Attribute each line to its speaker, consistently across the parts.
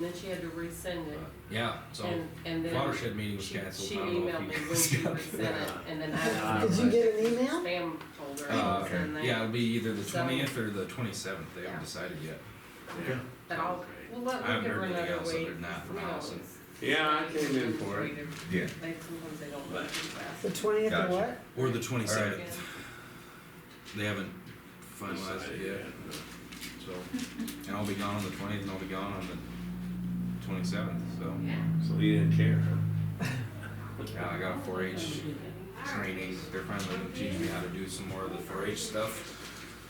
Speaker 1: then she had to resend it.
Speaker 2: Yeah, so
Speaker 1: And then
Speaker 2: watershed meeting was canceled.
Speaker 1: she
Speaker 2: I don't know if
Speaker 1: emailed me
Speaker 2: you
Speaker 1: when
Speaker 2: guys
Speaker 1: she
Speaker 2: got
Speaker 1: resent
Speaker 2: that.
Speaker 1: it, and then
Speaker 2: Yeah.
Speaker 1: I
Speaker 3: Did you get an email?
Speaker 1: spam folder.
Speaker 2: Okay.
Speaker 1: and they-
Speaker 2: Yeah, it'll be either the
Speaker 1: So-
Speaker 2: 20th or the 27th. They haven't
Speaker 1: Yeah.
Speaker 2: decided yet.
Speaker 1: But I'll, we'll
Speaker 2: I haven't
Speaker 1: give her
Speaker 2: heard anything
Speaker 1: another
Speaker 2: else
Speaker 1: week.
Speaker 2: other than that from
Speaker 1: You know,
Speaker 2: Allison.
Speaker 1: it's-
Speaker 4: Yeah, I came in for it.
Speaker 2: Yeah.
Speaker 1: Sometimes they don't work too fast.
Speaker 3: The 20th
Speaker 2: Gotcha.
Speaker 3: or what?
Speaker 2: Or the 27th.
Speaker 1: Again.
Speaker 2: They haven't finalized it yet. So, and I'll be gone on the 20th, and I'll be gone on the 27th. So,
Speaker 4: So you didn't care, huh?
Speaker 2: yeah, I got a 4-H training. They're finally going to teach me how to do some more of the 4-H stuff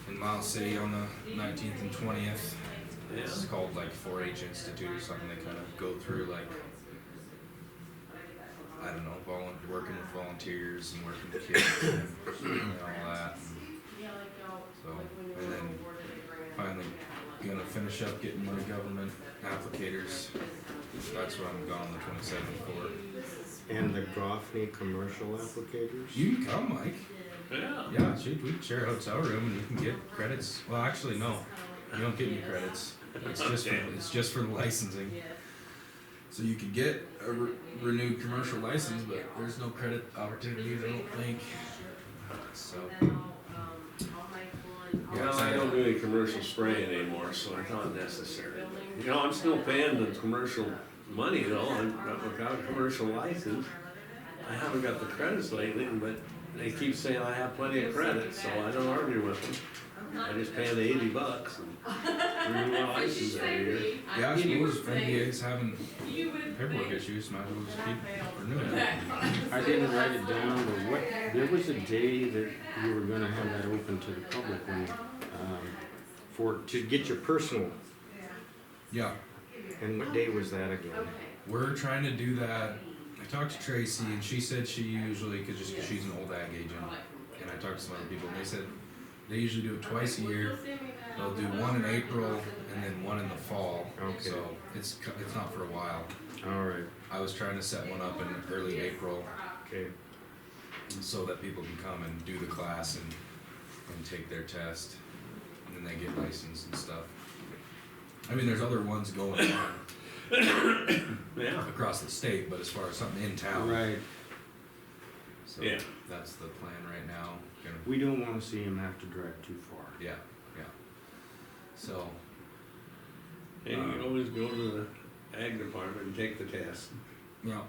Speaker 2: in Miles City on the 19th and 20th. It's called like 4-H Institute or something. They kind of go through like, I don't know, working with volunteers and working with kids and all that. So, and then finally gonna finish up getting my government applicators. That's what I'm gone on the 27th for.
Speaker 5: And the Goffney commercial applicators?
Speaker 2: You can come, Mike.
Speaker 4: Yeah.
Speaker 2: Yeah, shoot, we can share a hotel room and you can get credits. Well, actually, no, you don't get any credits. It's just for the licensing. So you can get a renewed commercial license, but there's no credit opportunities, I don't think. So,
Speaker 4: Well, I don't do any commercial spraying anymore, so it's not necessary. You know, I'm still paying the commercial money though, I've got a commercial license. I haven't got the credits lately, but they keep saying I have plenty of credits, so I don't argue with them. I just pay the $80 and renew my license every year.
Speaker 2: yeah, I suppose if NDA's having paperwork issues, might as well just keep renewing it.
Speaker 5: I didn't write it down, but what, there was a day that you were gonna have that open to the public when, to get your personal,
Speaker 2: Yeah,
Speaker 5: and what day was that again?
Speaker 2: we're trying to do that. I talked to Tracy and she said she usually, cause she's an old ag agent, and I talked to some other people and they said they usually do it twice a year. They'll do one in April and then one in the fall.
Speaker 5: Okay.
Speaker 2: So it's not for a while.
Speaker 5: Alright,
Speaker 2: I was trying to set one up in early April
Speaker 5: okay.
Speaker 2: so that people can come and do the class and take their test, and then they get licensed and stuff. I mean, there's other ones going on
Speaker 4: Yeah.
Speaker 2: across the state, but as far as something in town.
Speaker 5: Right,
Speaker 2: So
Speaker 4: Yeah.
Speaker 2: that's the plan right now. Gonna,
Speaker 5: we don't wanna see him have to drive too far.
Speaker 2: yeah. So,
Speaker 4: And you can always go to the ag department and take the test.
Speaker 2: yeah.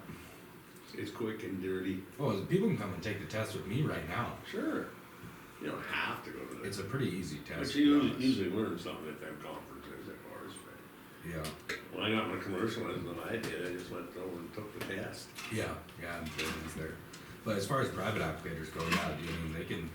Speaker 4: It's quick and dirty.
Speaker 2: Oh, people can come and take the test with me right now.
Speaker 4: Sure. You don't have to go to
Speaker 2: It's
Speaker 4: the.
Speaker 2: a pretty easy test.
Speaker 4: But
Speaker 2: to
Speaker 4: you
Speaker 2: be honest.
Speaker 4: usually learn something at them conferences of course.
Speaker 2: Yeah.
Speaker 4: When I got my commercial license, I did, I just went over and took the test.
Speaker 2: Yeah, I'm sure it's there. But as far as private applicators go, yeah, I mean, they can,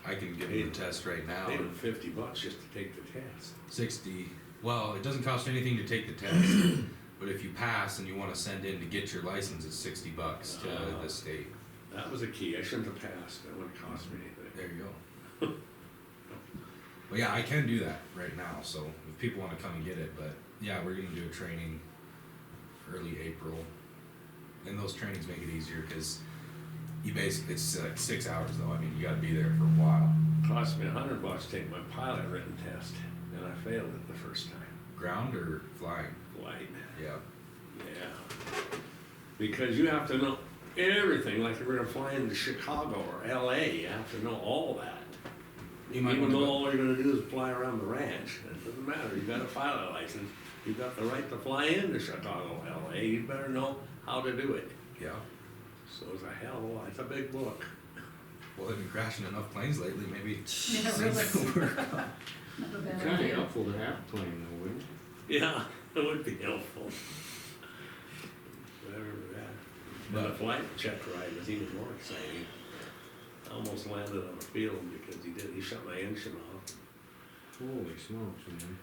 Speaker 2: I can give them the test right now.
Speaker 4: Paid them $50 just to take the test.
Speaker 2: 60, well, it doesn't cost anything to take the test, but if you pass and you wanna send in to get your license, it's $60 to the state.
Speaker 4: That was a key, I shouldn't have passed, that wouldn't cost me anything.
Speaker 2: There you go. Well, yeah, I can do that right now, so if people wanna come and get it, but yeah, we're gonna do a training early April. And those trainings make it easier, cause you basically, it's like 6 hours though, I mean, you gotta be there for a while.
Speaker 4: Cost me $100 to take my pilot written test, and I failed it the first time.
Speaker 2: Ground or flying?
Speaker 4: Flight,
Speaker 2: Yeah.
Speaker 4: yeah. Because you have to know everything, like if you're gonna fly into Chicago or LA, you have to know all that.
Speaker 2: You might
Speaker 4: Even
Speaker 2: wanna
Speaker 4: though
Speaker 2: go,
Speaker 4: all you're gonna do is fly around the ranch, it doesn't matter, you got a pilot license, you got the right to fly into Chicago, LA, you better know how to do it.
Speaker 2: yeah.
Speaker 4: So it's a hell of a lot, it's a big book.
Speaker 2: Well, they've been crashing enough planes lately, maybe.
Speaker 6: Yeah, really.
Speaker 5: Kinda helpful to have a plane though, wouldn't it?
Speaker 4: Yeah, it would be helpful. Whatever that. But a flight check ride was even more exciting. I almost landed on the field because he shut my engine off.
Speaker 5: Holy smokes, man.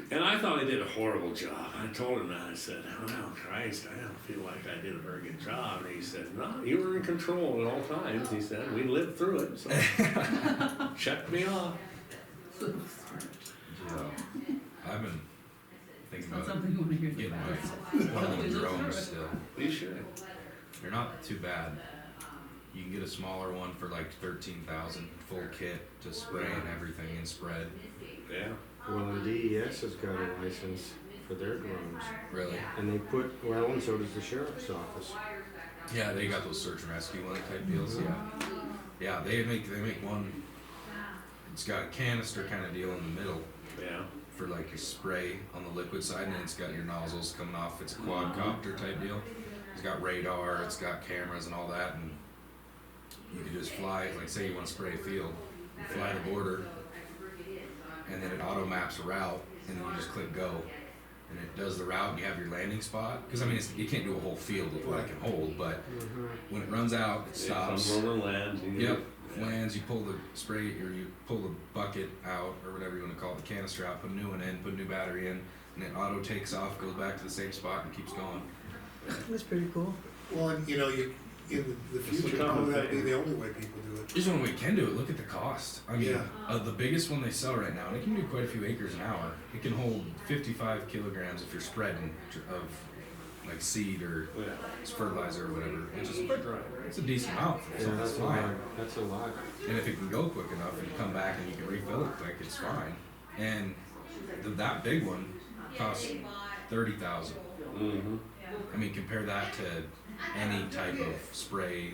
Speaker 4: And I thought I did a horrible job. I told him that, I said, oh Christ, I don't feel like I did a very good job. And he said, no, you were in control at all times. He said, we lived through it, so check me off.
Speaker 2: Yeah. I've been thinking
Speaker 6: Not
Speaker 2: about
Speaker 6: something you wanna hear.
Speaker 2: getting one of the drones still.
Speaker 4: You should.
Speaker 2: They're not too bad. You can get a smaller one for like 13,000, full kit to spray and everything and spread.
Speaker 4: Yeah.
Speaker 5: Well, and DES has got a license for their drones.
Speaker 2: Really?
Speaker 5: And they put, well, and so does the sheriff's office.
Speaker 2: Yeah, they got those search and rescue one type deals. Yeah. Yeah, they make one. It's got a canister kind of deal in the middle
Speaker 4: Yeah.
Speaker 2: for like your spray on the liquid side, and then it's got your nozzles coming off. It's a quadcopter type deal. It's got radar, it's got cameras and all that, and you can just fly. Like say you want to spray a field, you fly the border, and then it auto maps a route, and then you just click go, and it does the route, and you have your landing spot. Because I mean, you can't do a whole field with what I can hold, but when it runs out, it stops.
Speaker 4: It comes over and lands.
Speaker 2: Yep. Lands, you pull the spray or you pull the bucket out or whatever you want to call it, the canister out, put a new one in, put a new battery in, and it auto takes off, goes back to the same spot and keeps going.
Speaker 3: That's pretty cool.
Speaker 6: Well, and you know, in the
Speaker 4: It's a
Speaker 6: future,
Speaker 4: common
Speaker 6: probably that'd be
Speaker 4: thing.
Speaker 6: the only way people do it.
Speaker 2: There's one way we can do it. Look at the cost. I mean,
Speaker 6: Yeah.
Speaker 2: the biggest one they sell right now, and it can do quite a few acres an hour. It can hold 55 kilograms if you're spreading of like seed or
Speaker 4: Yeah.
Speaker 2: fertilizer or whatever. Which is
Speaker 4: Right.
Speaker 2: it's a decent amount for
Speaker 5: Yeah,
Speaker 2: something that's
Speaker 5: that's a lot,
Speaker 2: flying.
Speaker 5: that's a lot.
Speaker 2: And if it can go quick enough and come back and you can refill it quick, it's fine. And that big one costs 30,000.
Speaker 4: Mm-hmm.
Speaker 2: I mean, compare that to any type of spray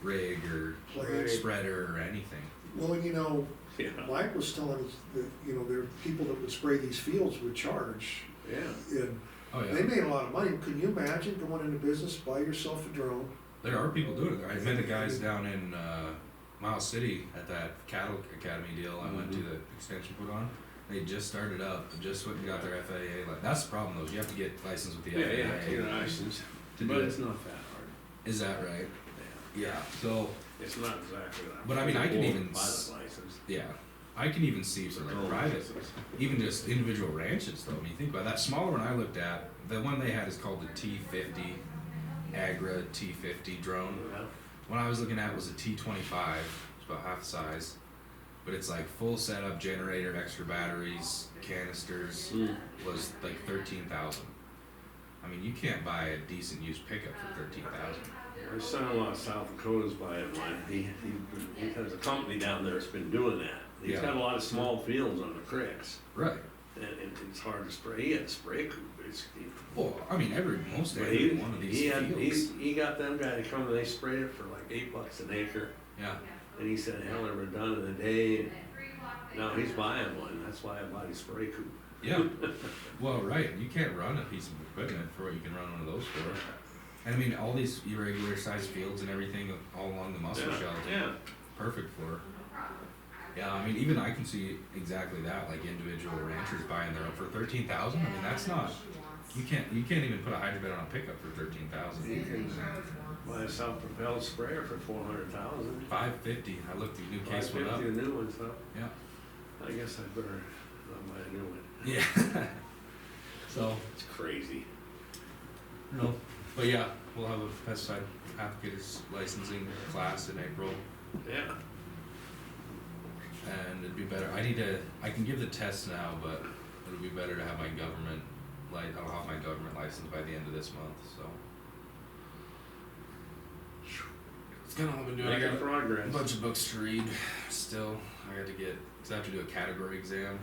Speaker 2: rig or
Speaker 6: Right.
Speaker 2: spreader or anything.
Speaker 6: Well, and you know,
Speaker 4: Yeah.
Speaker 6: Mike was telling us that, you know, there are people that would spray these fields would charge.
Speaker 4: Yeah.
Speaker 6: And
Speaker 2: Oh
Speaker 6: they
Speaker 2: yeah,
Speaker 6: made a lot of money. Can you imagine going into business, buy yourself a drone?
Speaker 2: there are people doing it. I met the guys down in Miles City at that cattle academy deal I went to that extension put on. They just started up, just went and got their FAA. Like that's the problem though. Is you have to get licensed with the
Speaker 4: Yeah,
Speaker 2: FAA.
Speaker 4: yeah, your license.
Speaker 2: To do
Speaker 4: But
Speaker 2: it.
Speaker 4: it's not that hard.
Speaker 2: Is that right?
Speaker 4: Yeah.
Speaker 2: Yeah. So
Speaker 4: It's not exactly that.
Speaker 2: But I mean, I can
Speaker 4: Or
Speaker 2: even
Speaker 4: pilot license.
Speaker 2: yeah, I can even see for like
Speaker 4: Drone
Speaker 2: private.
Speaker 4: license.
Speaker 2: Even just individual ranches though, when you think about it. That smaller one I looked at, the one they had is called the T50, Agra T50 drone.
Speaker 4: Yeah.
Speaker 2: One I was looking at was a T25, it's about half the size. But it's like full setup, generator, extra batteries, canisters, was like 13,000. I mean, you can't buy a decent used pickup for 13,000.
Speaker 4: My son-in-law in South Dakota's buying one. He has a company down there that's been doing that. He's
Speaker 2: Yeah.
Speaker 4: got a lot of small fields on the creeks,
Speaker 2: Right.
Speaker 4: and it's hard to spray. He had a spray coop, basically.
Speaker 2: Well, I mean, most
Speaker 4: But
Speaker 2: every one of these fields.
Speaker 4: he got them guys to come and they sprayed it for like $8 an acre.
Speaker 2: Yeah.
Speaker 4: And he said, hell, they were done in a day. And now he's buying one. That's why I bought his spray coop.
Speaker 2: Yeah. Well, right. You can't run a piece of equipment for what you can run one of those for. And I mean, all these irregular sized fields and everything all along the muscle shelter,
Speaker 4: Yeah.
Speaker 2: perfect for. Yeah, I mean, even I can see exactly that, like individual ranchers buying their own for 13,000. I mean, that's not. You can't even put a hydrobed on a pickup for 13,000.
Speaker 4: You can buy a self-propelled sprayer for 400,000.
Speaker 2: 550. I looked the new case one up.
Speaker 4: 550 a new one, so
Speaker 2: Yeah.
Speaker 4: I guess I better not buy a new one.
Speaker 2: Yeah. So.
Speaker 4: It's crazy.
Speaker 2: No. But yeah, we'll have a pesticide applicators licensing class in April,
Speaker 4: Yeah.
Speaker 2: and it'd be better. I can give the test now, but it'll be better to have my government I'll have my government license by the end of this month. So it's kind of all I've been doing. I got
Speaker 4: Making
Speaker 2: a
Speaker 4: progress.
Speaker 2: bunch of books to read. Still, I got to get because I have to do a category exam.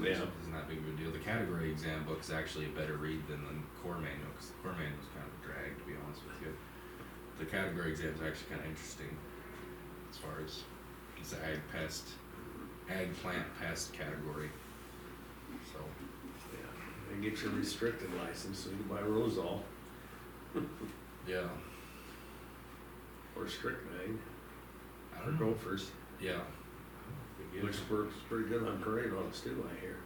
Speaker 4: Yeah.
Speaker 2: Isn't that big of a deal? The category exam book is actually a better read than the core manual, because the core manual is kind of a drag, to be honest with you. The category exam is actually kind of interesting as far as it's the ag plant pest category. So,
Speaker 4: Yeah. And get your restricted license so you can buy Rosal
Speaker 2: yeah,
Speaker 4: or Strychnine
Speaker 2: I
Speaker 4: or
Speaker 2: don't know.
Speaker 4: Gophers,
Speaker 2: Yeah.
Speaker 4: which works pretty good on prairie dogs too, I hear.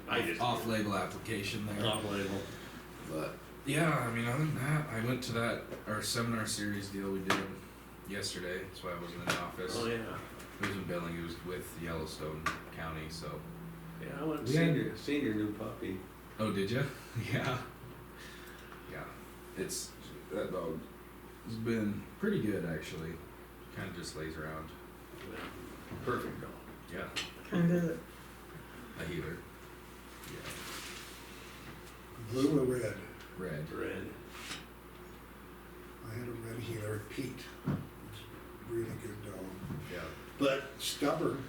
Speaker 4: I just
Speaker 2: Off-label application there.
Speaker 4: Off label.
Speaker 2: But yeah, I mean, other than that, I went to our seminar series deal we did yesterday. That's why I wasn't in the office.
Speaker 4: Oh, yeah.
Speaker 2: It was in Billing. It was with Yellowstone County. So.
Speaker 4: Yeah, I went and
Speaker 2: We had-
Speaker 4: seen your new puppy.
Speaker 2: Oh, did you? Yeah. Yeah. That dog has been pretty good actually. Kind of just lays around.
Speaker 4: Yeah. Perfect dog.
Speaker 2: Yeah.
Speaker 3: Kind of.
Speaker 2: A healer. Yeah.
Speaker 6: Blue or red?
Speaker 2: Red.
Speaker 4: Red.
Speaker 6: I had a red healer, Pete. It's a really good dog.
Speaker 2: Yeah.
Speaker 6: But stubborn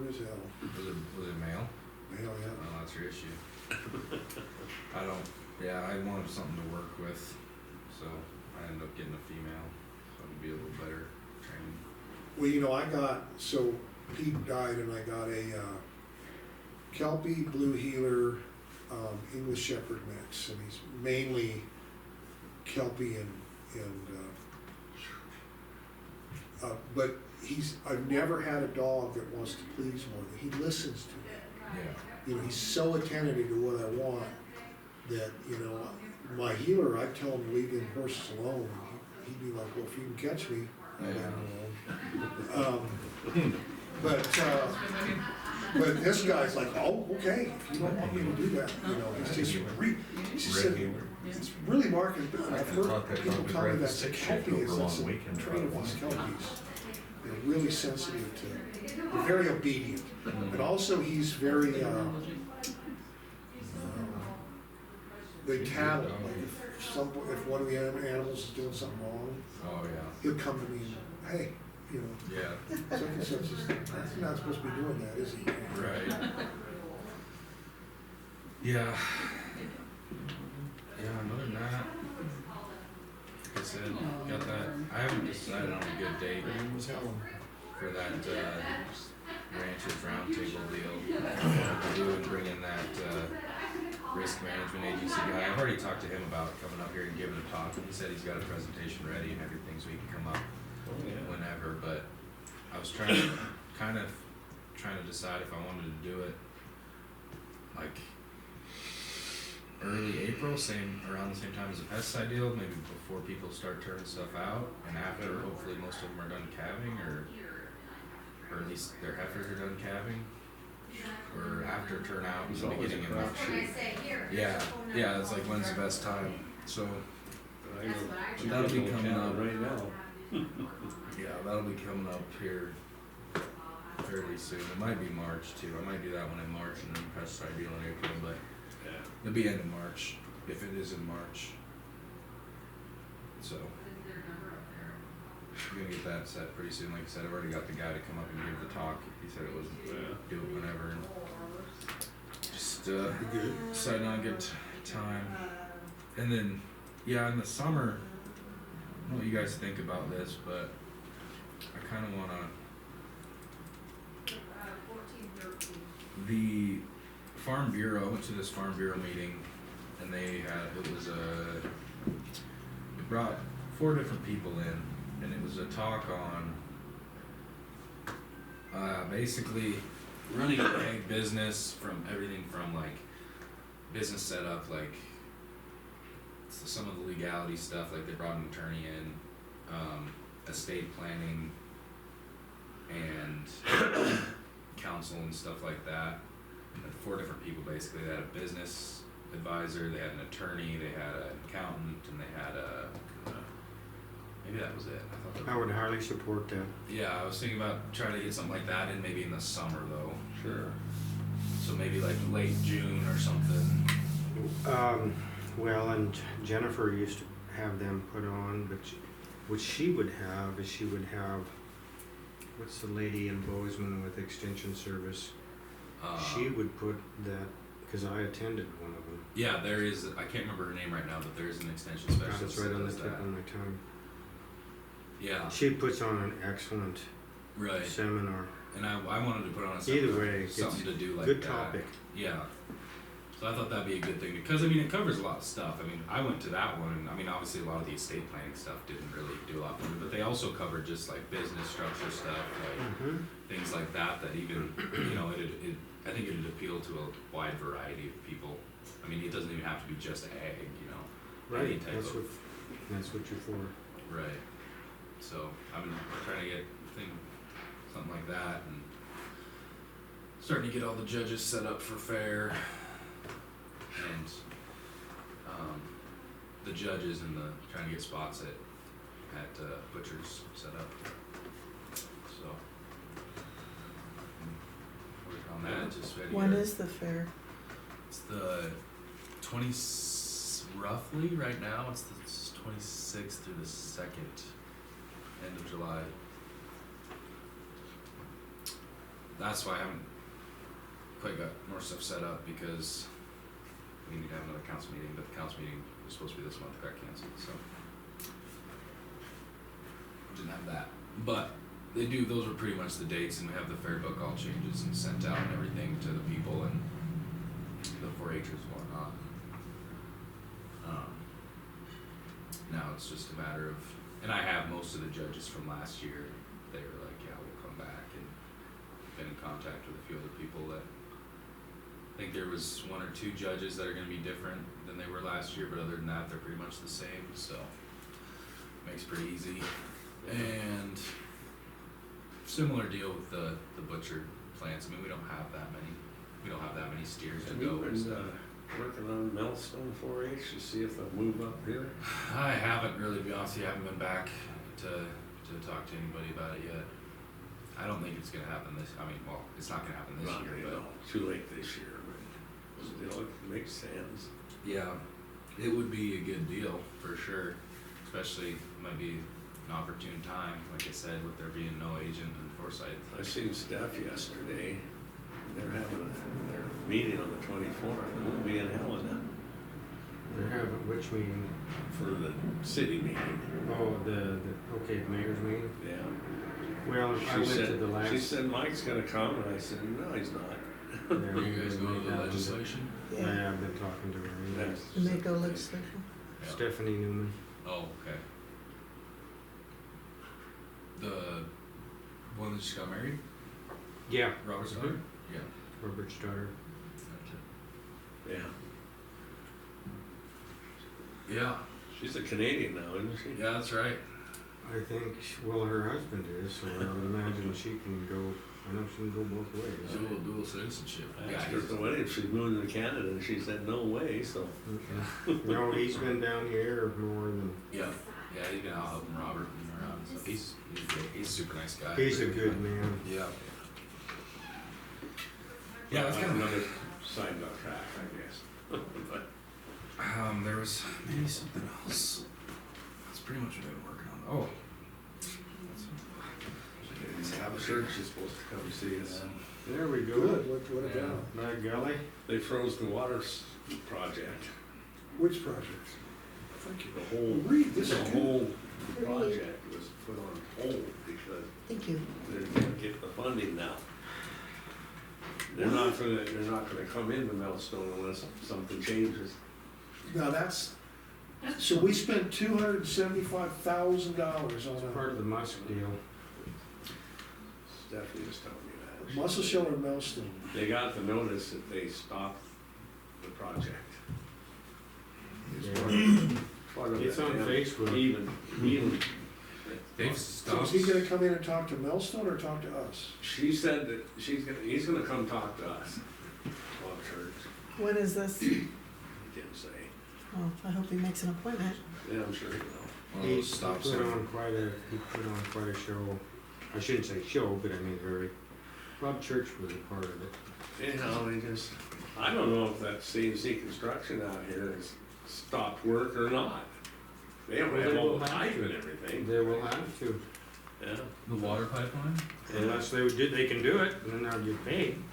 Speaker 6: as hell.
Speaker 2: Was it male?
Speaker 6: Hell, yeah.
Speaker 2: Well, that's your issue. I don't, yeah, I wanted something to work with, so I ended up getting a female, so it'd be a little better training.
Speaker 6: Well, you know, so Pete died and I got a, Kelpie, Blue Heeler, English Shepherd mix, and he's mainly Kelpie and but I've never had a dog that wants to please more than, he listens to me.
Speaker 2: Yeah.
Speaker 6: You know, he's so attentive to what I want that, you know, my healer, I'd tell him to leave them horses alone. And he'd be like, well, if you can catch me, I'll leave them alone. But this guy's like, oh, okay, if you don't want me to do that, you know, he's just it's really marked. I've heard people tell me that's a Kelpie, is that's a trait of these Kelpies. They're really sensitive to, they're very obedient. And also he's very, they tattle, like if one of the animals is doing something wrong,
Speaker 2: Oh, yeah.
Speaker 6: he'll come to me and, hey, you know,
Speaker 2: Yeah,
Speaker 6: such and such is, that's not supposed to be doing that, is he?
Speaker 2: right. Yeah. Yeah, other than that, like I said, got that, I haven't decided on a good date for that, ranchers roundtable deal. Doing, bringing that, risk management agency guy. I've already talked to him about coming up here and giving a talk, and he said he's got a presentation ready and everything, so he can come up whenever, but I was trying to decide if I wanted to do it like early April, around the same time as the pesticide deal, maybe before people start turning stuff out, and after hopefully most of them are done calving, or at least their heifers are done calving, or after turnout in the beginning of March. Yeah, it's like when's the best time, so
Speaker 4: I know two
Speaker 2: that'll be
Speaker 4: people
Speaker 2: coming
Speaker 4: counting
Speaker 2: up.
Speaker 4: right now.
Speaker 2: yeah, that'll be coming up here fairly soon. It might be March too, I might do that one in March and then pesticide deal in April, but
Speaker 4: Yeah.
Speaker 2: it'll be end of March, if it is in March. So, I'm gonna get that set pretty soon, like I said, I've already got the guy to come up and give the talk, he said it was, do it whenever, and just, deciding on a good time. And then, yeah, in the summer, I don't know what you guys think about this, but I kinda wanna, the Farm Bureau, I went to this Farm Bureau meeting, and it brought 4 different people in, and it was a talk on, basically running an ag business, from everything from like business setup, like some of the legality stuff, like they brought an attorney in, estate planning, and counsel and stuff like that. And 4 different people basically. They had a business advisor, they had an attorney, they had an accountant, and they had maybe that was it. I thought
Speaker 5: I would highly support that.
Speaker 2: yeah, I was thinking about trying to get something like that in maybe in the summer though.
Speaker 4: Sure.
Speaker 2: So maybe like late June or something.
Speaker 5: Well, and Jennifer used to have them put on, but what she would have is what's the lady in Bozeman with Extension Service? She would put that, because I attended one of them.
Speaker 2: Yeah, there is. I can't remember her name right now, but there is an extension
Speaker 5: God,
Speaker 2: specialist.
Speaker 5: it's right
Speaker 2: that
Speaker 5: on the
Speaker 2: does
Speaker 5: tip
Speaker 2: that.
Speaker 5: of my tongue.
Speaker 2: Yeah,
Speaker 5: She puts on an excellent
Speaker 2: right.
Speaker 5: seminar.
Speaker 2: And I wanted to put on a
Speaker 5: Either way,
Speaker 2: something
Speaker 5: it's
Speaker 2: to do like
Speaker 5: good
Speaker 2: that.
Speaker 5: topic.
Speaker 2: Yeah. So I thought that'd be a good thing, because I mean it covers a lot of stuff. I mean I went to that one, and I mean obviously a lot of the estate planning stuff didn't really do a lot for me, but they also covered just like business structure stuff, like things like that. That even I think it'd appeal to a wide variety of people. I mean it doesn't even have to be just ag, any
Speaker 5: Right,
Speaker 2: type
Speaker 5: that's
Speaker 2: of
Speaker 5: what you're for.
Speaker 2: right. So I've been trying to get something like that, and starting to get all the judges set up for fair, and the judges and trying to get spots at butchers set up. So working on that. Just ready.
Speaker 3: When is the fair?
Speaker 2: It's the 20 roughly right now. It's the 26th through the 2nd, end of July. That's why I haven't quite got more stuff set up because we need to have another council meeting, but the council meeting was supposed to be this month, got canceled, so. Didn't have that, but they do, those were pretty much the dates, and we have the fair book all changes and sent out and everything to the people and the 4-Hers and whatnot. Now it's just a matter of, and I have most of the judges from last year, they were like, yeah, we'll come back, and been in contact with a few other people that, I think there was 1 or 2 judges that are gonna be different than they were last year, but other than that, they're pretty much the same, so makes it pretty easy. And similar deal with the butcher plants, I mean, we don't have that many steers to
Speaker 4: Have
Speaker 2: go
Speaker 4: you
Speaker 2: and
Speaker 4: been,
Speaker 2: stuff.
Speaker 4: working on Millstone 4-H to see if they'll move up here?
Speaker 2: I haven't really, to be honest with you, I haven't been back to talk to anybody about it yet. I don't think it's gonna happen well, it's not gonna happen this
Speaker 4: Not
Speaker 2: year,
Speaker 4: really,
Speaker 2: but.
Speaker 4: no, too late this year, but still, it makes sense.
Speaker 2: Yeah, it would be a good deal for sure, especially might be an opportune time, like I said, with there being no agent in Forsyth.
Speaker 4: I seen Steph yesterday, they're having their meeting on the 24th, it won't be in Helena
Speaker 5: They're having, which meeting?
Speaker 4: for the city meeting,
Speaker 5: Oh, the mayor's meeting?
Speaker 4: yeah.
Speaker 5: Well, I went to the last.
Speaker 4: She said Mike's gonna come, and I said, no, he's not.
Speaker 5: Yeah,
Speaker 2: Are you guys
Speaker 5: we
Speaker 2: going
Speaker 5: made
Speaker 2: to the
Speaker 5: that one.
Speaker 2: legislation?
Speaker 5: Yeah, I've been talking to her. yeah.
Speaker 4: That's-
Speaker 3: The Mako legislation.
Speaker 2: Yeah.
Speaker 5: Stephanie Newman.
Speaker 2: Oh, okay. The one that just got married?
Speaker 5: Yeah.
Speaker 2: Robert's daughter? Yeah.
Speaker 5: Robert's daughter.
Speaker 4: Yeah,
Speaker 2: Yeah,
Speaker 4: she's a Canadian now, isn't she?
Speaker 2: yeah, that's right.
Speaker 5: I think, well, her husband is, so I would imagine she can go, I know she can go both ways.
Speaker 2: Dual citizenship.
Speaker 4: I
Speaker 2: Yeah,
Speaker 4: asked her at
Speaker 2: he's,
Speaker 4: the wedding if she's moving to Canada, and she said, no way, so.
Speaker 5: No, he's been down here more than,
Speaker 2: yeah, he's been out helping Robert and around, so he's good. He's a super nice guy.
Speaker 5: he's a good man.
Speaker 2: Yeah. Yeah, that's kind of
Speaker 4: another side on track, I guess. But
Speaker 2: there was maybe something else. That's pretty much what I've been working on. Oh.
Speaker 4: the church is supposed to come see us.
Speaker 5: There we go.
Speaker 6: Good, what about?
Speaker 5: By golly.
Speaker 4: They froze the water project,
Speaker 6: Which project? Thank you.
Speaker 4: the whole,
Speaker 6: Read this.
Speaker 4: the whole project was put on hold because
Speaker 3: Thank you.
Speaker 4: they didn't get the funding now. They're not gonna come into Millstone unless something changes.
Speaker 6: Now that's, so we spent $275,000 on
Speaker 5: Part
Speaker 6: a
Speaker 5: of the Musk deal.
Speaker 4: Stephanie was telling me that.
Speaker 6: Muscle Shoulder Millstone.
Speaker 4: They got the notice that they stopped the project.
Speaker 5: Yeah.
Speaker 4: Part of
Speaker 5: It's
Speaker 4: that
Speaker 5: on
Speaker 4: damn
Speaker 5: Facebook.
Speaker 4: Even.
Speaker 2: They've
Speaker 6: So
Speaker 2: stopped.
Speaker 6: is he gonna come in and talk to Millstone or talk to us?
Speaker 4: She said that he's gonna come talk to us. Bob Church,
Speaker 3: When is this?
Speaker 4: he didn't say.
Speaker 3: Oh, I hope he makes an appointment.
Speaker 4: Yeah, I'm sure he will.
Speaker 2: One of
Speaker 5: He
Speaker 2: those stop
Speaker 5: put
Speaker 2: signs.
Speaker 5: on quite a show. I shouldn't say show, but I mean Rob Church was a part of it.
Speaker 4: Anyhow, I don't know if that CNC construction out here has stopped work or not. They don't
Speaker 5: Well,
Speaker 4: have
Speaker 5: they
Speaker 4: all
Speaker 5: will
Speaker 4: the
Speaker 5: have
Speaker 4: pipe
Speaker 5: to.
Speaker 4: and everything.
Speaker 5: They will have to,
Speaker 4: Yeah.
Speaker 2: The water pipeline?
Speaker 5: unless they can do it, and then they'll get paid.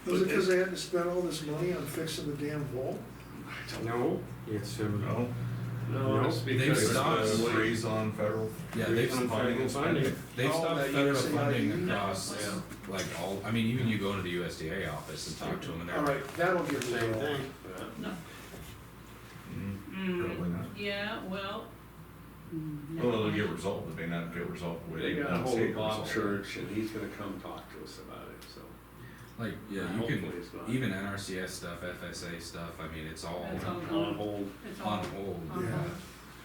Speaker 6: Was it because they had to spend all this money on fixing the damn vault?
Speaker 5: No, it's,
Speaker 7: No,
Speaker 4: No, it's
Speaker 2: They've
Speaker 4: because
Speaker 2: stopped
Speaker 4: of the way-
Speaker 7: freeze on federal.
Speaker 2: Yeah, they've
Speaker 5: on federal funding.
Speaker 2: They've
Speaker 6: Oh,
Speaker 2: stopped
Speaker 6: that
Speaker 2: federal
Speaker 6: USAID.
Speaker 2: funding across,
Speaker 4: Yeah.
Speaker 2: like all, I mean, even you go into the USDA office and talk to them and they're
Speaker 6: All
Speaker 2: like,
Speaker 6: right, that'll get
Speaker 5: Same
Speaker 6: resolved.
Speaker 5: thing.
Speaker 4: Yeah.
Speaker 7: Probably not.
Speaker 8: Yeah, well.
Speaker 7: Well, it'll get resolved, it may not get resolved the way
Speaker 4: They
Speaker 7: they
Speaker 4: got a
Speaker 7: want to
Speaker 4: hold
Speaker 7: see
Speaker 4: of
Speaker 7: it
Speaker 4: Bob
Speaker 7: resolved.
Speaker 4: Church and he's gonna come talk to us about it, so.
Speaker 2: like, yeah, you
Speaker 4: Hopefully
Speaker 2: can,
Speaker 4: it's not.
Speaker 2: even NRCS stuff, FSA stuff, I mean, it's all
Speaker 8: That's all
Speaker 4: On
Speaker 8: gone.
Speaker 4: hold,
Speaker 8: It's all,
Speaker 2: on hold.
Speaker 8: on
Speaker 6: Yeah.
Speaker 8: hold.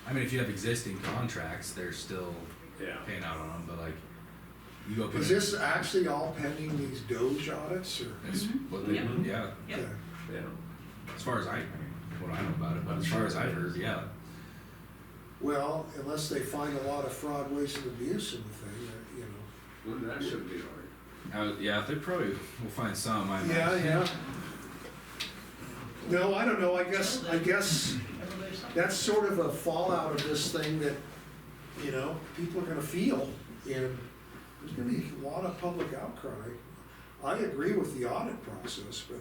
Speaker 2: I mean, if you have existing contracts, they're still
Speaker 4: yeah.
Speaker 2: paying out on them, but like, you go.
Speaker 6: Is this actually all pending these Doge audits or?
Speaker 2: It's
Speaker 8: Mhm.
Speaker 2: what they,
Speaker 8: Yeah.
Speaker 2: yeah,
Speaker 8: Yep.
Speaker 6: Okay.
Speaker 4: Yeah.
Speaker 2: as far as I mean, what I know about it, but as far as I've heard, yeah.
Speaker 6: Well, unless they find a lot of fraud, waste and abuse in the thing, you know.
Speaker 4: Well, that should be hard.
Speaker 2: Yeah, they probably will find some, I
Speaker 6: Yeah,
Speaker 2: imagine.
Speaker 6: yeah. No, I don't know, I guess that's sort of a fallout of this thing that, you know, people are gonna feel, and there's gonna be a lot of public outcry. I agree with the audit process, but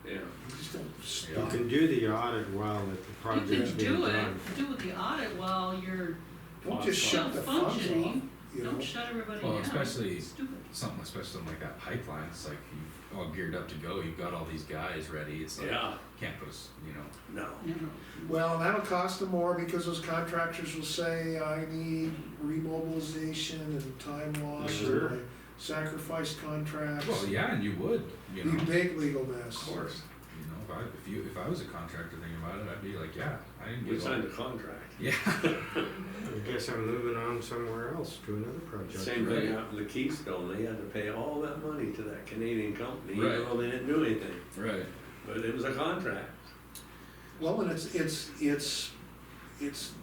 Speaker 4: Yeah,
Speaker 6: you just don't
Speaker 5: You
Speaker 6: stop.
Speaker 5: can do the audit while the
Speaker 8: You
Speaker 5: project's
Speaker 8: can
Speaker 5: being
Speaker 8: do it,
Speaker 5: done.
Speaker 8: do the audit while you're
Speaker 6: Don't just
Speaker 8: still
Speaker 6: shut the funds off,
Speaker 8: functioning,
Speaker 6: you know?
Speaker 8: don't shut everybody
Speaker 2: Well,
Speaker 8: down.
Speaker 2: especially-
Speaker 8: Stupid.
Speaker 2: something like that pipeline, it's like you've all geared up to go, you've got all these guys ready, it's like,
Speaker 4: yeah,
Speaker 2: can't put us, you know.
Speaker 4: no.
Speaker 8: Never.
Speaker 6: Well, that'll cost them more because those contractors will say, I need remobilization and time loss,
Speaker 5: Sure.
Speaker 6: and I sacrificed contracts.
Speaker 2: Well, yeah, and you would, you
Speaker 6: Be
Speaker 2: know,
Speaker 6: big legal mess.
Speaker 2: of course, you know, if I was a contractor thinking about it, I'd be like, yeah, I didn't
Speaker 4: We
Speaker 2: get all.
Speaker 4: signed a contract.
Speaker 2: Yeah,
Speaker 5: I guess I'm moving on somewhere else to another project.
Speaker 4: Same
Speaker 2: Right.
Speaker 4: thing happened to Keystone, they had to pay all that money to that Canadian company, even
Speaker 2: Right.
Speaker 4: though they didn't do anything,
Speaker 2: right,
Speaker 4: but it was a contract.
Speaker 6: Well, and it's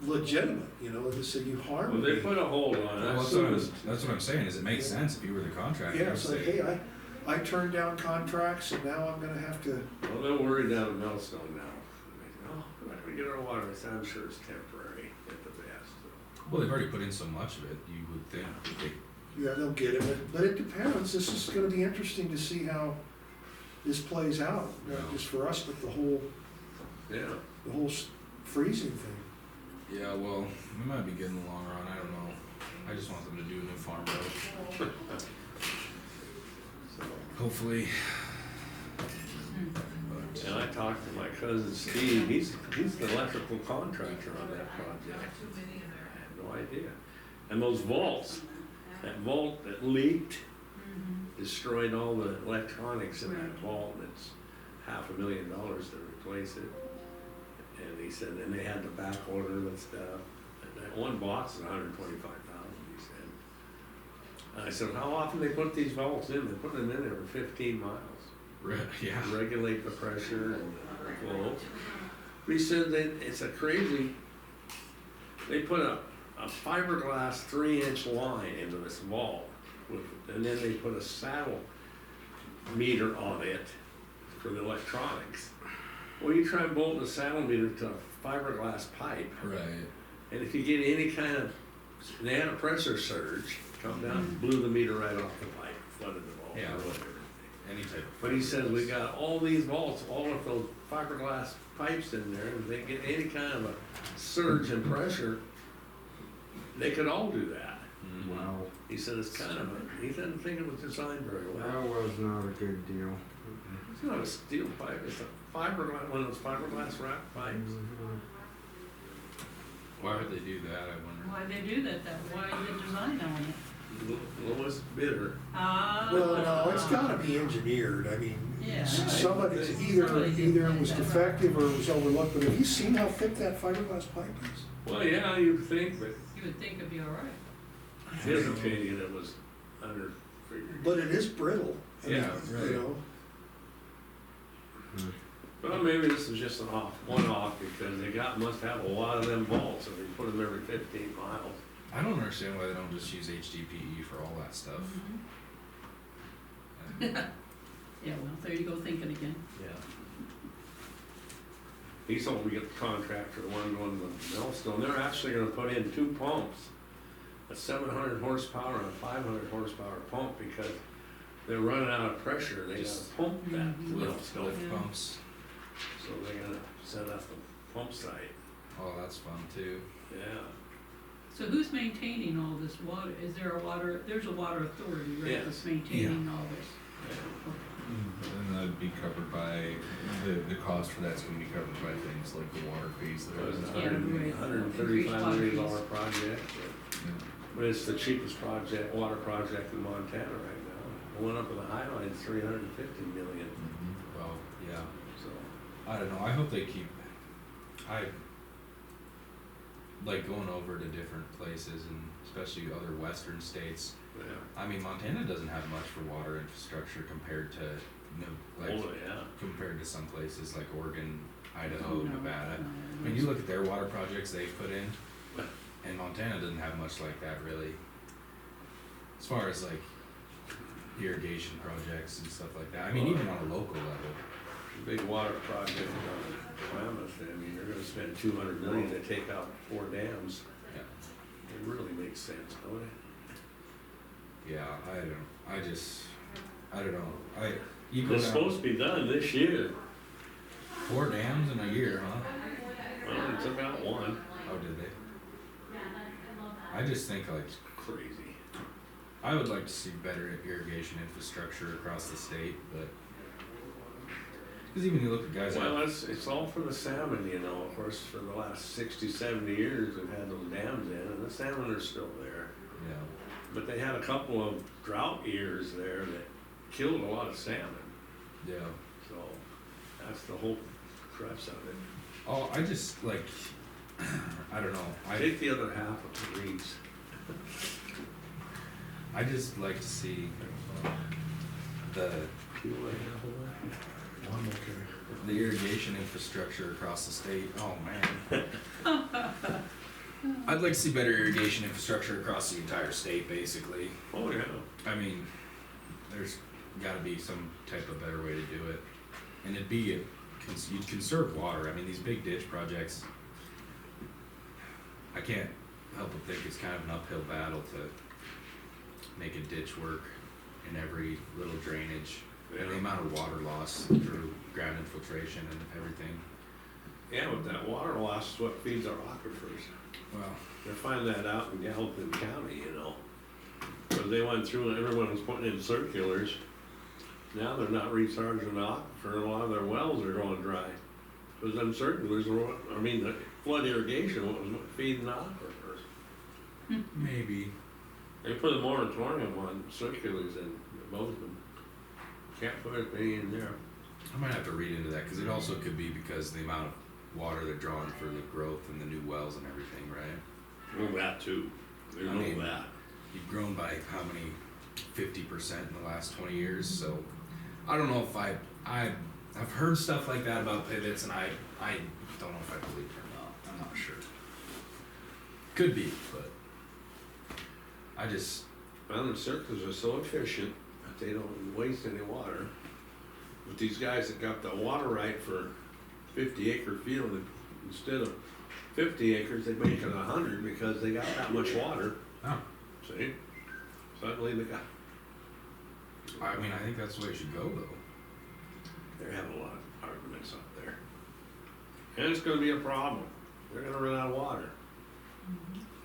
Speaker 6: legitimate, you know, they say you
Speaker 4: Well,
Speaker 6: harmed
Speaker 4: they
Speaker 6: me.
Speaker 4: put a hold on it.
Speaker 2: well,
Speaker 4: as soon as-
Speaker 2: that's what I'm saying, is it makes sense if you were the contractor.
Speaker 6: Yeah,
Speaker 2: to
Speaker 6: it's like,
Speaker 2: say,
Speaker 6: hey, I turned down contracts and now I'm gonna have to,
Speaker 4: Well, they're worried down at Millstone now. They say, oh, we're not gonna get our water, I said, I'm sure it's temporary at the best.
Speaker 2: Well, they've already put in so much of it, you would think that they,
Speaker 6: yeah, they'll get it, but it depends. This is gonna be interesting to see how this plays out, not
Speaker 2: Yeah.
Speaker 6: just for us, but the whole
Speaker 4: Yeah,
Speaker 6: freezing thing.
Speaker 2: yeah, well, we might be getting the long run, I don't know. I just want them to do a new farm road,
Speaker 4: so,
Speaker 2: hopefully.
Speaker 8: Hmm.
Speaker 2: But,
Speaker 4: and I talked to my cousin Steve, he's the electrical contractor on that project. I had no idea. And those vaults, that vault that leaked, destroyed all the electronics in that
Speaker 8: Right.
Speaker 4: vault, and it's $500,000 to replace it. And he said, and they had to back order that stuff, and that one box is $125,000, he said. And I said, how often they put these vaults in? They put them in every 15 miles,
Speaker 2: yeah,
Speaker 4: regulate the pressure and the flow. But he said that it's a crazy, they put a fiberglass 3-inch line into this vault, and then they put a saddle meter on it for the electronics. Well, you try bolting a saddle meter to a fiberglass pipe,
Speaker 2: right,
Speaker 4: and if you get any kind of, they had a pressure surge, come down, and blew the meter right off the pipe, flooded the vault.
Speaker 2: Yeah.
Speaker 4: ruined everything.
Speaker 2: any type of.
Speaker 4: But he says, we got all these vaults, all of those fiberglass pipes in there, and if they get any kind of a surge in pressure, they could all do that.
Speaker 2: Mhm.
Speaker 5: Wow,
Speaker 4: He said it's kind of a, he didn't think it was designed very well.
Speaker 5: that was not a good deal.
Speaker 4: It's not a steel pipe, it's a fiberglass, one of those fiberglass wrap pipes.
Speaker 5: Mhm.
Speaker 2: Why would they do that, I wonder?
Speaker 8: Why they do that, why the design on it?
Speaker 4: Lowest bidder.
Speaker 8: Ah.
Speaker 6: Well, no, it's gotta be engineered, I mean,
Speaker 8: Yeah.
Speaker 6: somebody's either it was defective or it was overlooked, but have you seen how thick that fiberglass pipe is?
Speaker 4: Well, yeah, you'd think, but
Speaker 8: You would think it'd be all right.
Speaker 4: his opinion, it was under figured.
Speaker 6: But it is brittle. I mean,
Speaker 2: Yeah, right.
Speaker 6: You know,
Speaker 4: Well, maybe this is just one-off, because they must have a lot of them vaults, and they put them every 15 miles.
Speaker 2: I don't understand why they don't just use HDPE for all that stuff. And-
Speaker 8: Yeah, well, there you go thinking again.
Speaker 2: Yeah.
Speaker 4: He told me to get the contract for the one going to Millstone, they're actually gonna put in 2 pumps, a 700 horsepower and a 500 horsepower pump, because they're running out of pressure, they gotta
Speaker 2: Just
Speaker 4: pump that
Speaker 8: Mhm.
Speaker 4: Millstone.
Speaker 2: Lift
Speaker 8: Yeah.
Speaker 2: pumps,
Speaker 4: So they're gonna set up the pump site,
Speaker 2: oh, that's fun too.
Speaker 4: yeah.
Speaker 8: So who's maintaining all this water? Is there there's a water authority, right,
Speaker 4: Yes.
Speaker 8: that's maintaining all this?
Speaker 7: And that'd be covered by, the cost for that's gonna be covered by things like the water fees that
Speaker 4: It was a
Speaker 7: are.
Speaker 8: Yeah, right.
Speaker 4: $135 million project,
Speaker 7: Yeah.
Speaker 4: but it's the cheapest water project in Montana right now. The one up in the Highline is $350 million,
Speaker 7: Mhm.
Speaker 2: Well, yeah,
Speaker 4: so.
Speaker 2: I don't know, I hope they keep, I like going over to different places and especially other western states.
Speaker 4: Yeah.
Speaker 2: I mean, Montana doesn't have much for water infrastructure compared to, like,
Speaker 4: Oh, yeah.
Speaker 2: compared to some places like Oregon, Idaho,
Speaker 8: Oh, no,
Speaker 2: Nevada.
Speaker 8: no,
Speaker 2: I mean, you look at their water projects they've put in, and Montana doesn't have much like that really. As far as like irrigation projects and stuff like that, I mean, even on a local level.
Speaker 4: Big water project on Klamath, I mean, they're gonna spend $200 million to take out 4 dams.
Speaker 2: Yeah.
Speaker 4: It really makes sense, don't it?
Speaker 2: Yeah, I just, I don't know, you go
Speaker 4: It's
Speaker 2: down
Speaker 4: supposed to be done this year.
Speaker 2: 4 dams in a year, huh?
Speaker 4: Well, they took out one.
Speaker 2: Oh, did they? I just think like,
Speaker 4: Crazy.
Speaker 2: I would like to see better irrigation infrastructure across the state, but. Cause even you look at guys
Speaker 4: Well,
Speaker 2: like,
Speaker 4: it's all for the salmon, you know, of course, for the last 60, 70 years, we've had those dams in, and the salmon are still there.
Speaker 2: yeah,
Speaker 4: But they had a couple of drought years there that killed a lot of salmon,
Speaker 2: yeah.
Speaker 4: so that's the whole crux of it.
Speaker 2: Oh, I just like, I don't know,
Speaker 4: Take the other half of the reeds.
Speaker 2: I just like to see the
Speaker 6: I'm okay.
Speaker 2: the irrigation infrastructure across the state. Oh man. I'd like to see better irrigation infrastructure across the entire state, basically.
Speaker 4: Oh, yeah.
Speaker 2: I mean, there's got to be some type of better way to do it, and it'd be you'd conserve water. I mean, these big ditch projects, I can't help but think it's kind of an uphill battle to make a ditch work in every little drainage, and the amount of water loss through ground infiltration and everything.
Speaker 4: Yeah, but that water loss is what feeds our aquifers.
Speaker 2: Well,
Speaker 4: They're finding that out in Gallatin County, you know. Because they went through and everyone was putting in circulars. Now they're not recharging the aquifer, and a lot of their wells are going dry. Because them circulars were, the flood irrigation was feeding the aquifers.
Speaker 2: maybe.
Speaker 4: They put a moratorium on circulars in Bozeman. Can't put any in there.
Speaker 2: I might have to read into that, because it also could be because of the amount of water they're drawing for the growth and the new wells and everything, right?
Speaker 4: Well, that too. There's
Speaker 2: I
Speaker 4: no
Speaker 2: mean,
Speaker 4: that.
Speaker 2: You've grown by how many? 50% in the last 20 years, so I don't know if I've heard stuff like that about pivots, and I don't know if I believe it or not. I'm not sure. Could be, but I just,
Speaker 4: Well, the circulars are so efficient that they don't waste any water. But these guys that got the water right for 50-acre field, instead of 50 acres, they make it 100 because they got that much water.
Speaker 2: oh,
Speaker 4: See? So I believe they got,
Speaker 2: I mean, I think that's the way it should go, though.
Speaker 4: they're having a lot of arguments up there. And it's gonna be a problem. They're gonna run out of water.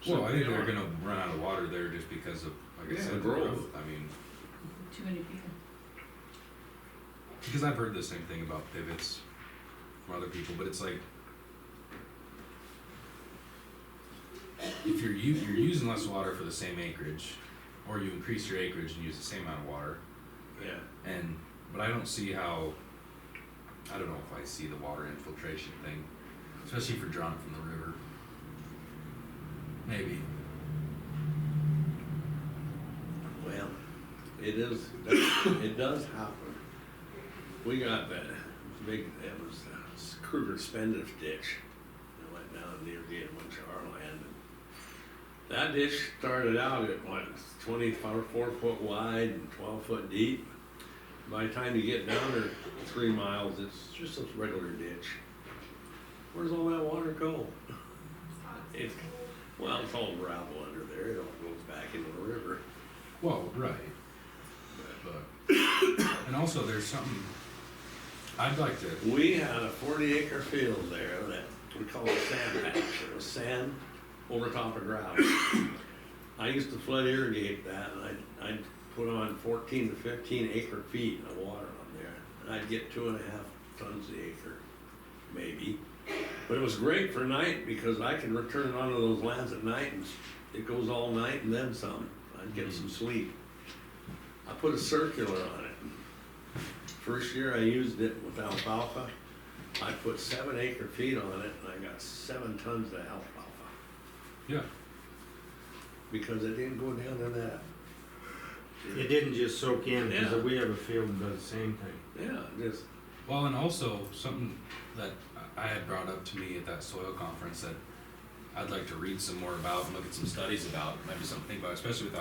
Speaker 2: Well, I think
Speaker 4: they
Speaker 2: they're
Speaker 4: are.
Speaker 2: gonna run out of water there just because of, like I
Speaker 4: Yeah,
Speaker 2: said, the
Speaker 4: growth.
Speaker 2: growth. I mean,
Speaker 8: Too many people.
Speaker 2: because I've heard the same thing about pivots from other people, but it's like, if you're using less water for the same acreage, or you increase your acreage and use the same amount of water,
Speaker 4: Yeah.
Speaker 2: but I don't see how, I don't know if I see the water infiltration thing, especially if you're drawing it from the river. Maybe.
Speaker 4: Well, it does happen. We got that big, it was Kruger Spendiff ditch that went down near the Winchar land. That ditch started out at what, 24 foot wide and 12 foot deep. By the time you get down there 3 miles, it's just a regular ditch. Where's all that water go? It's all gravel under there, it all goes back into the river.
Speaker 2: Well, right. But, and also there's something, I'd like to,
Speaker 4: We had a 40-acre field there that we call a sand patch. It was sand over top of gravel. I used to flood irrigate that, and I'd put on 14 to 15 acre feet of water on there. And I'd get 2.5 tons an acre, maybe. But it was great for night because I could return onto those lands at night, and it goes all night and then some. I'd get some sleep. I put a circular on it. First year I used it with alfalfa, I put 7 acre feet on it, and I got 7 tons of alfalfa.
Speaker 2: yeah,
Speaker 4: Because it didn't go down to that.
Speaker 5: It didn't just soak in,
Speaker 4: Yeah.
Speaker 5: because we have a field that does the same thing.
Speaker 4: Yeah, just,
Speaker 2: well, and also something that I had brought up to me at that soil conference that I'd like to read some more about and look at some studies about, maybe something to think about, especially with